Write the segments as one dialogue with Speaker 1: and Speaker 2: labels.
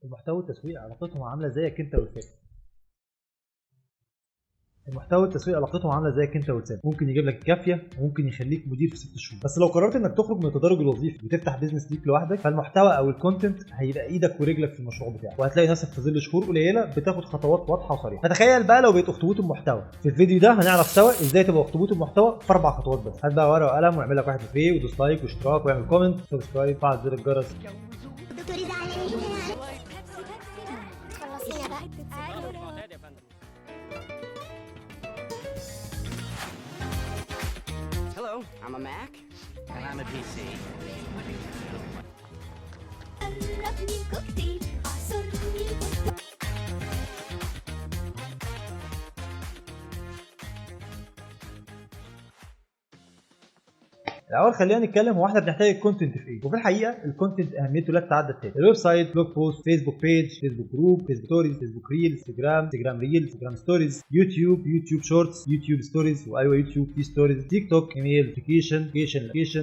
Speaker 1: المحتوى والتسويق علاقتهم عامله زيك انت والفئه. المحتوى والتسويق علاقتهم عامله زيك انت والسيل، ممكن يجيب لك الكافيه وممكن يخليك مدير في 6 شهور. بس لو قررت انك تخرج من التدرج الوظيفي وتفتح بيزنس ليك لوحدك، فالمحتوى او الكونتنت هيبقى ايدك ورجلك في المشروع بتاعك، وهتلاقي نفسك في ظل شهور قليله بتاخد خطوات واضحه وصريحه. فتخيل بقى لو بقيت اخطبوط المحتوى. في الفيديو ده هنعرف سوا ازاي تبقى اخطبوط المحتوى في 4 خطوات بس. هات بقى ورقه وقلم واعمل لك واحد فري ودوس لايك واشتراك واعمل كومنت سبسكرايب وفعل زر الجرس.
Speaker 2: Hello, I'm a Mac. And I'm a PC.
Speaker 3: قربني كوكتيل اعصرني.
Speaker 1: الاول خلينا نتكلم هو احنا بنحتاج الكونتنت في ايه. وفي الحقيقه الكونتنت اهميته لا تتعدى التالي: الويب سايت، بلوج بوست، فيسبوك بيج، فيسبوك جروب، فيسبوك ستوريز، فيسبوك ريل، انستجرام ريل، انستجرام ستوريز، يوتيوب شورتس، يوتيوب ستوريز، وايوه يوتيوب في ستوريز، تيك توك، ايميل نوتيفيكيشن،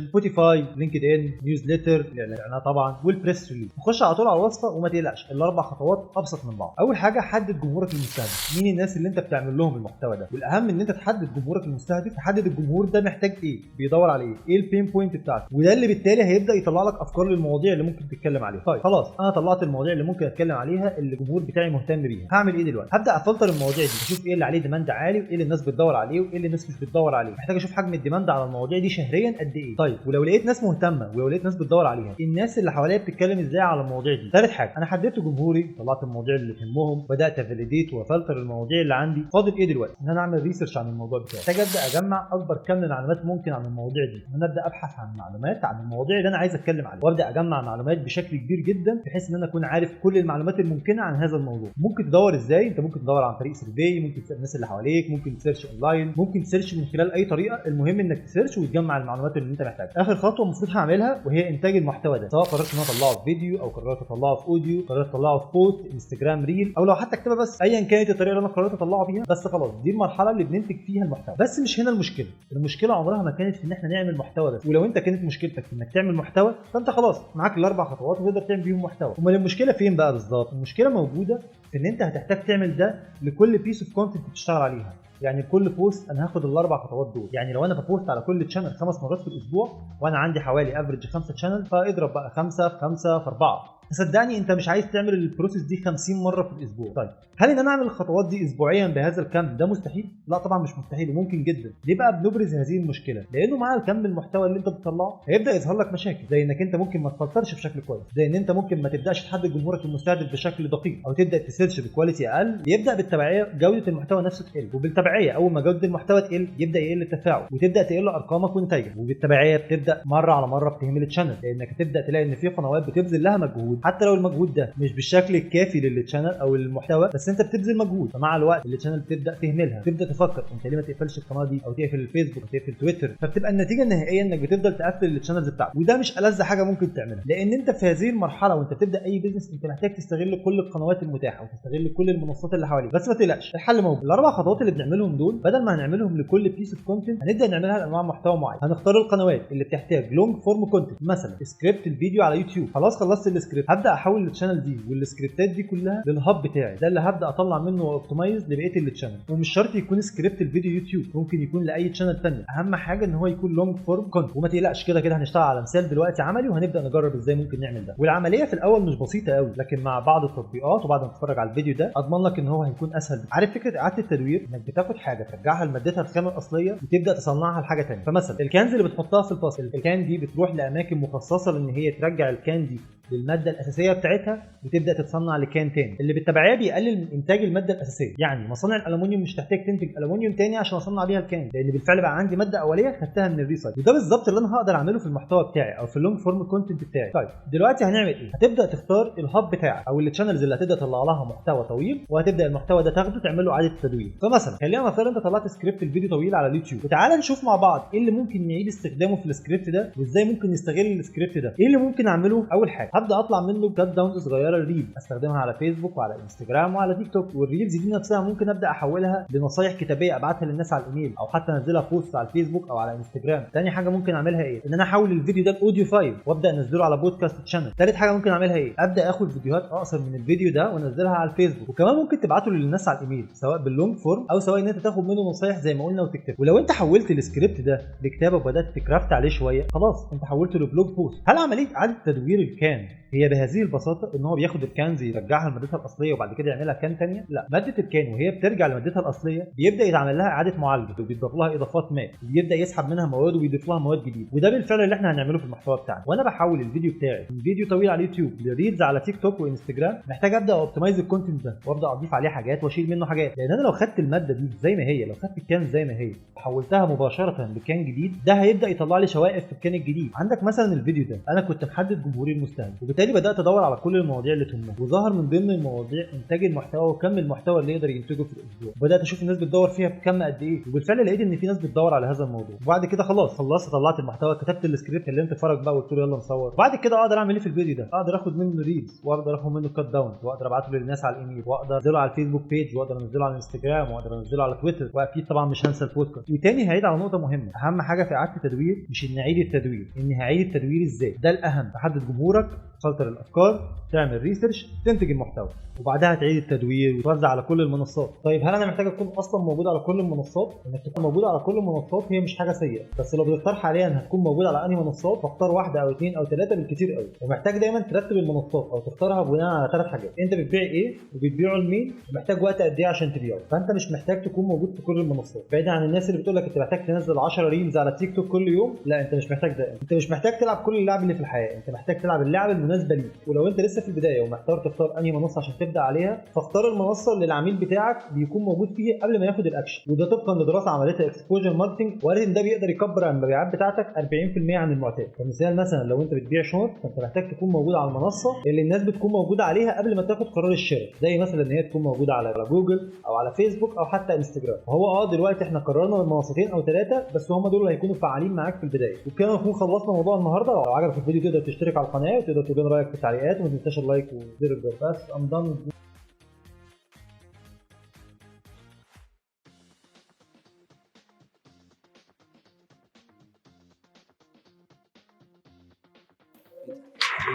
Speaker 1: سبوتيفاي، لينكد ان، نيوزليتر، الاعلانات طبعا، والبريس ريليز. نخش على طول على الوصفه وما تقلقش، الاربع خطوات ابسط من بعض. اول حاجه حدد جمهورك المستهدف، مين الناس اللي انت بتعمل لهم المحتوى ده، والاهم ان انت تحدد جمهورك المستهدف، تحدد الجمهور ده محتاج ايه، بيدور على ايه البين بوينت بتاعته، وده اللي بالتالي هيبدا يطلع لك افكار للمواضيع اللي ممكن تتكلم عليها. طيب خلاص انا طلعت المواضيع اللي ممكن اتكلم عليها اللي الجمهور بتاعي مهتم بيها، هعمل ايه دلوقتي؟ هبدا افلتر المواضيع دي، اشوف ايه اللي عليه ديماند عالي وايه اللي الناس بتدور عليه وايه اللي الناس مش بتدور عليه. محتاج اشوف حجم الديماند على المواضيع دي شهريا قد ايه. طيب ولو لقيت ناس مهتمه ولو لقيت ناس بتدور عليها، الناس اللي حواليا بتتكلم ازاي على المواضيع دي؟ ثالث حاجه انا حددت جمهوري، طلعت المواضيع اللي تهمهم، بدات افاليديت وافلتر المواضيع اللي عندي. فاضل ايه دلوقتي؟ ان انا اعمل ريسيرش عن الموضوع بتاعي. محتاج ابدا اجمع اكبر كم من المعلومات ممكن عن المواضيع دي، ان انا ابدا ابحث عن معلومات عن المواضيع اللي انا عايز اتكلم عليها، وابدا اجمع معلومات بشكل كبير جدا بحيث ان انا اكون عارف كل المعلومات الممكنه عن هذا الموضوع. ممكن تدور ازاي؟ انت ممكن تدور عن طريق سيرفي، ممكن تسال الناس اللي حواليك، ممكن تسيرش اونلاين، ممكن تسيرش من خلال اي طريقه. المهم انك تسيرش وتجمع المعلومات اللي انت محتاجها. اخر خطوه المفروض هعملها وهي انتاج المحتوى ده، سواء قررت ان انا اطلعه في فيديو او قررت اطلعه في اوديو، قررت اطلعه في بوست انستجرام ريل، او لو حتى اكتبها بس، ايا كانت الطريقه اللي انا قررت اطلعه بيها. بس خلاص دي المرحله اللي بننتج فيها المحتوى. بس مش هنا المشكله، المشكله عمرها ما كانت في ان احنا نعمل محتوى بس. ولو انت كانت مشكلتك في انك تعمل محتوى فانت خلاص معاك الاربع خطوات وتقدر تعمل بيهم محتوى. امال المشكله فين بقى بالظبط؟ المشكله موجوده في ان انت هتحتاج تعمل ده لكل بيس اوف كونتنت بتشتغل عليها. يعني كل بوست انا هاخد الاربع خطوات دول. يعني لو انا ببوست على كل تشانل 5 مرات في الاسبوع وانا عندي حوالي افريج 5 تشانل، فاضرب بقى 5 في 5 في 4. تصدقني انت مش عايز تعمل البروسيس دي 50 مره في الاسبوع. طيب هل ان انا اعمل الخطوات دي اسبوعيا بهذا الكم ده مستحيل؟ لا طبعا مش مستحيل، وممكن جدا. ليه بقى بنبرز هذه المشكله؟ لانه مع الكم المحتوى اللي انت بتطلعه هيبدا يظهر لك مشاكل، زي انك انت ممكن ما تفلترش بشكل كويس، زي ان انت ممكن ما تبداش تحدد جمهورك المستهدف بشكل دقيق، او تبدا تسيرش بكواليتي اقل. يبدا بالتبعيه جوده المحتوى نفسه تقل، وبالتبعيه اول ما جوده المحتوى تقل يبدا يقل التفاعل وتبدا تقل ارقامك ونتائجك، وبالتبعيه بتبدا مره على مره بتهمل التشانل، لانك تبدا تلاقي ان في قنوات بتبذل لها مجهود، حتى لو المجهود ده مش بالشكل الكافي للتشانل او المحتوى، بس انت بتبذل مجهود. فمع الوقت التشانل بتبدا تهملها، تبدا تفكر انت ليه ما تقفلش القناه دي او تقفل الفيسبوك او تقفل تويتر. فبتبقى النتيجه النهائيه انك بتفضل تقفل التشانلز بتاعتك، وده مش ألذ حاجه ممكن تعملها. لان انت في هذه المرحله وانت بتبدا اي بيزنس انت محتاج تستغل كل القنوات المتاحه وتستغل كل المنصات اللي حواليك. بس ما تقلقش الحل موجود. الاربع خطوات اللي بنعملهم دول بدل ما هنعملهم لكل بيس اوف كونتنت هنبدا نعملها لانواع محتوى معين. هنختار القنوات اللي بتحتاج لونج فورم كونتنت، مثلا سكريبت الفيديو على يوتيوب. خلاص خلصت السكريبت، هبدا احول التشانل دي والسكريبتات دي كلها للهاب بتاعي، ده اللي هبدا اطلع منه اوبتمايز لبقيه التشانل. ومش شرط يكون سكريبت الفيديو يوتيوب، ممكن يكون لاي تشانل ثانيه. اهم حاجه ان هو يكون لونج فورم كونتنت. وما تقلقش كده كده هنشتغل على مثال دلوقتي عملي وهنبدا نجرب ازاي ممكن نعمل ده. والعمليه في الاول مش بسيطه قوي، لكن مع بعض التطبيقات وبعد ما تتفرج على الفيديو ده اضمن لك ان هو هيكون اسهل. عارف فكره اعاده التدوير؟ انك بتاخد حاجه ترجعها لمادتها الخام الاصليه وتبدا تصنعها لحاجه ثانيه. فمثلا الكانز اللي بتحطها في الفصل، الكان دي بتروح لاماكن مخصصه لان هي ترجع الكان دي للماده الاساسيه بتاعتها وتبدا تتصنع لكان تاني، اللي بالتبعيه بيقلل من انتاج الماده الاساسيه. يعني مصانع الالومنيوم مش تحتاج تنتج الومنيوم تاني عشان اصنع بيها الكان، لان بالفعل بقى عندي ماده اوليه خدتها من الريسايكل. وده بالظبط اللي انا هقدر اعمله في المحتوى بتاعي او في اللونج فورم كونتنت بتاعي. طيب دلوقتي هنعمل ايه؟ هتبدا تختار الهاب بتاعك او التشانلز اللي هتبدا تطلع لها محتوى طويل، وهتبدا المحتوى ده تاخده تعمل له اعاده تدوير. فمثلا خلينا نفترض انت طلعت سكريبت الفيديو طويل على اليوتيوب، وتعالى نشوف مع بعض ايه اللي ممكن نعيد استخدامه في السكريبت ده وازاي ممكن نستغل السكريبت ده. ايه اللي ممكن اعمله؟ اول حاجه هبدا اطلع منه كات داونز صغيره الريل استخدمها على فيسبوك وعلى انستجرام وعلى تيك توك. والريلز دي نفسها ممكن ابدا احولها لنصايح كتابيه ابعتها للناس على الايميل او حتى انزلها بوست على الفيسبوك او على انستجرام. تاني حاجه ممكن اعملها ايه؟ ان انا احول الفيديو ده لاوديو فايل وابدا انزله على بودكاست شانل. تالت حاجه ممكن اعملها ايه؟ ابدا اخد فيديوهات اقصر من الفيديو ده وانزلها على الفيسبوك. وكمان ممكن تبعته للناس على الايميل سواء باللونج فورم او سواء ان انت تاخد منه نصايح زي ما قلنا وتكتبه. ولو انت حولت السكريبت ده لكتابه وبدات تكرافت عليه شويه خلاص انت حولته لبلوج بوست. هل عمليه اعاده تدوير الكان هي بهذه البساطه ان هو بياخد الكنز يرجعها لمادتها الاصليه وبعد كده يعملها كان ثانيه؟ لا، ماده الكان وهي بترجع لمادتها الاصليه بيبدا يتعمل لها اعاده معالجه وبيضاف لها اضافات ما وبيبدا يسحب منها مواد ويضيف لها مواد جديده. وده بالفعل اللي احنا هنعمله في المحتوى بتاعنا. وانا بحول الفيديو بتاعي من فيديو طويل على اليوتيوب لريلز على تيك توك وانستجرام محتاج ابدا اوبتمايز الكونتنت ده وابدا اضيف عليه حاجات واشيل منه حاجات. لان انا لو خدت الماده دي زي ما هي، لو خدت الكان زي ما هي وحولتها مباشره لكان جديد، ده هيبدا يطلع لي شوائب في الكان الجديد. عندك مثلا الفيديو ده انا كنت محدد جمهوري المستهدف وبالتالي بدات ادور على كل المواضيع اللي تهمه وظهر من ضمن المواضيع انتاج المحتوى وكم المحتوى اللي يقدر ينتجه في الاسبوع. وبدات اشوف الناس بتدور فيها بكم قد ايه وبالفعل لقيت ان في ناس بتدور على هذا الموضوع. وبعد كده خلاص خلصت طلعت المحتوى كتبت السكريبت كلمت فرج بقى وقلت له يلا نصور. وبعد كده اقدر اعمل ايه في الفيديو ده؟ اقدر اخد منه ريلز واقدر اخد منه كات داون واقدر ابعته للناس على الايميل واقدر انزله على الفيسبوك بيج واقدر انزله على الانستجرام واقدر انزله على تويتر واكيد طبعا مش هنسى البودكاست. وتاني هعيد على نقطه مهمه، اهم حاجه في اعاده التدوير مش اني اعيد التدوير، اني هعيد التدوير ازاي. ده الاهم. تحدد جمهورك، تفلتر الافكار، تعمل ريسيرش، تنتج المحتوى وبعدها تعيد التدوير وتوزع على كل المنصات. طيب هل انا محتاج اكون اصلا موجود على كل المنصات؟ انك تكون موجود على كل المنصات هي مش حاجه سيئه، بس لو بتختار حاليا هتكون موجود على انهي منصات فاختار واحده او اثنين او ثلاثه بالكثير قوي. ومحتاج دايما ترتب المنصات او تختارها بناء على ثلاث حاجات، انت بتبيع ايه وبتبيعه لمين ومحتاج وقت قد ايه عشان تبيعه. فانت مش محتاج تكون موجود في كل المنصات. بعيد عن الناس اللي بتقول لك انت محتاج تنزل 10 ريلز على تيك توك كل يوم، لا انت مش محتاج ده. انت مش محتاج تلعب كل اللعب اللي في الحياه، انت محتاج تلعب اللعبه المناسبه ليك. ولو انت لسه في البدايه ومحتار تختار انهي منصه عشان تبدا عليها فاختار المنصه اللي العميل بتاعك بيكون موجود فيها قبل ما ياخد الاكشن. وده طبقا لدراسه عملتها اكسبوجر ماركتنج وقالت ان ده بيقدر يكبر المبيعات بتاعتك 40% عن المعتاد. كمثال مثلا لو انت بتبيع شنط فانت محتاج تكون موجود على المنصه اللي الناس بتكون موجوده عليها قبل ما تاخد قرار الشراء، زي مثلا ان هي تكون موجوده على جوجل او على فيسبوك او حتى انستجرام. فهو دلوقتي احنا قررنا منصتين او ثلاثه بس هم دول اللي هيكونوا فعالين معاك في البدايه. وبكده نكون خلصنا موضوع النهارده. لو عجبك الفيديو تقدر تشترك على القناه وتقدر تقول لنا رايك في التعليقات وما تنساش اللايك وزر الجرس. بس I'm done with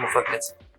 Speaker 2: مفاجأة.